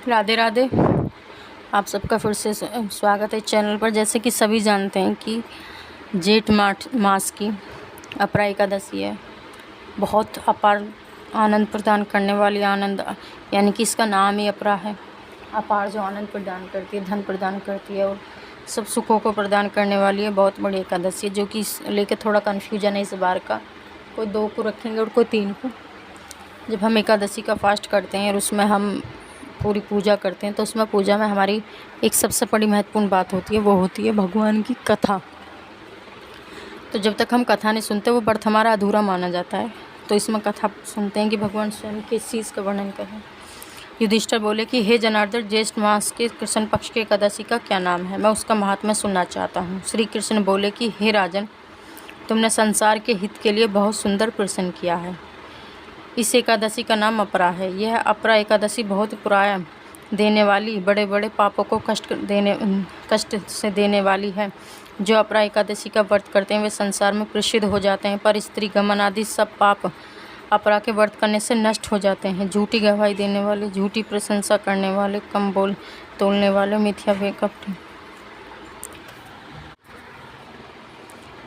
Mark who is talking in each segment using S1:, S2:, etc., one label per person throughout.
S1: राधे राधे। आप सबका फिर से स्वागत है चैनल पर। जैसे कि सभी जानते हैं कि जेठ मास की अपरा एकादशी है। बहुत अपार आनंद प्रदान करने वाली यानी कि इसका नाम ही अपरा है। अपार जो आनंद प्रदान करती है, धन प्रदान करती है और सब सुखों को प्रदान करने वाली है। बहुत बड़ी एकादशी है, जो कि लेके थोड़ा कन्फ्यूजन है इस बार का। कोई 2 को रखेंगे और कोई 3 को। जब हम एकादशी का फास्ट करते हैं और उसमें हम पूरी पूजा करते हैं तो उसमें पूजा में हमारी एक सबसे बड़ी महत्वपूर्ण बात होती है, वो होती है भगवान की कथा। तो जब तक हम कथा नहीं सुनते वो व्रत हमारा अधूरा माना जाता है। तो इसमें कथा सुनते हैं कि भगवान स्वयं किस चीज़ का वर्णन करें। युधिष्ठिर बोले कि हे जनार्दन, ज्येष्ठ मास के कृष्ण पक्ष की एकादशी का क्या नाम है, मैं उसका महात्म्य सुनना चाहता हूँ। श्री कृष्ण बोले कि हे राजन, तुमने संसार के हित के लिए बहुत सुंदर प्रश्न किया है। इस एकादशी का नाम अपरा है। यह अपरा एकादशी बहुत पुराया देने वाली, बड़े बड़े पापों को कष्ट से देने वाली है। जो अपरा एकादशी का व्रत करते हैं वे संसार में प्रसिद्ध हो जाते हैं, पर स्त्री गमन आदि सब पाप अपरा के व्रत करने से नष्ट हो जाते हैं। झूठी गवाही देने वाले, झूठी प्रशंसा करने वाले, कम बोल तोलने वाले, मिथ्या कपट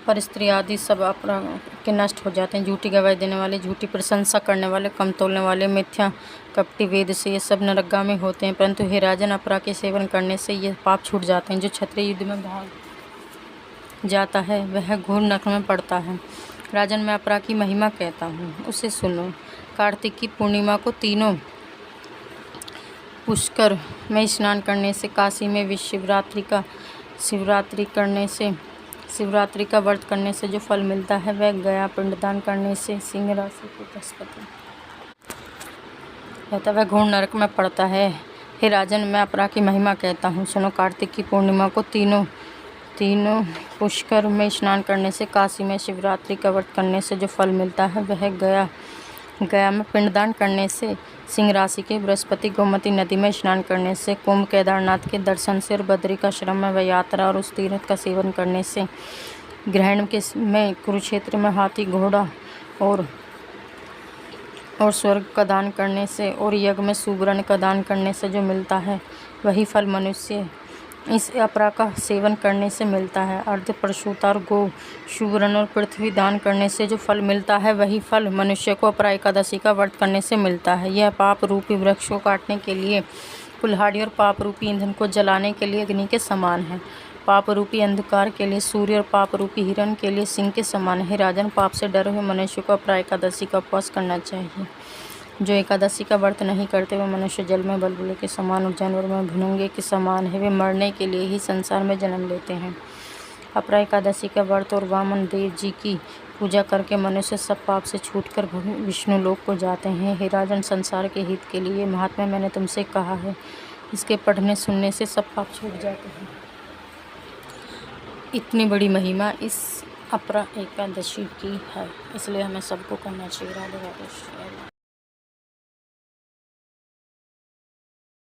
S1: पर स्त्री आदि सब अपरा के नष्ट हो जाते हैं। झूठी गवाही देने वाले, झूठी प्रशंसा करने वाले, कम तोलने वाले, मिथ्या कपटी वेद से ये सब नरकगामी होते हैं। परंतु हे राजन, अपरा के सेवन करने से ये पाप छूट जाते हैं। जो क्षत्रिय युद्ध में भाग जाता है वह घोर नरक में पड़ता है। राजन, मैं अपरा की महिमा कहता हूँ, उसे सुनो। कार्तिक की पूर्णिमा को तीनों पुष्कर में स्नान करने से, काशी में शिवरात्रि का व्रत करने से जो फल मिलता है वह गया पिंडदान करने से, सिंह राशि को बृहस्पति कहता वह घोर नरक में पड़ता है। हे राजन, मैं अपरा की महिमा कहता हूँ, सुनो। कार्तिक की पूर्णिमा को तीनों पुष्कर में स्नान करने से, काशी में शिवरात्रि का व्रत करने से जो फल मिलता है वह गया में पिंडदान करने से, सिंह राशि के बृहस्पति, गोमती नदी में स्नान करने से, कुंभ केदारनाथ के दर्शन से और बद्रिकाश्रम में वह यात्रा और उस तीर्थ का सेवन करने से, ग्रहण में कुरुक्षेत्र में हाथी घोड़ा और स्वर्ग का दान करने से और यज्ञ में सुवर्ण का दान करने से जो मिलता है वही फल मनुष्य इस अपरा का सेवन करने से मिलता है। अर्ध परशुतार गो, सुवर्ण और पृथ्वी दान करने से जो फल मिलता है वही फल मनुष्य को अपरा एकादशी का व्रत करने से मिलता है। यह पाप रूपी वृक्ष को काटने के लिए कुल्हाड़ी और पाप रूपी ईंधन को जलाने के लिए अग्नि के समान है। पाप रूपी अंधकार के लिए सूर्य और पाप रूपी हिरण के लिए सिंह के समान है। राजन, पाप से डरे हुए मनुष्य को अपरा एकादशी का उपवास करना चाहिए। जो एकादशी का व्रत नहीं करते वे मनुष्य जल में बलबुले के समान और जानवर में भुनंगे के समान है। वे मरने के लिए ही संसार में जन्म लेते हैं। अपरा एकादशी का व्रत और वामन देव जी की पूजा करके मनुष्य सब पाप से छूटकर विष्णु लोक को जाते हैं। हे राजन, संसार के हित के लिए महात्मा मैंने तुमसे कहा है, इसके पढ़ने सुनने से सब पाप छूट जाते हैं। इतनी बड़ी महिमा इस अपरा एकादशी की है, इसलिए हमें सबको करना चाहिए। राधे राधे।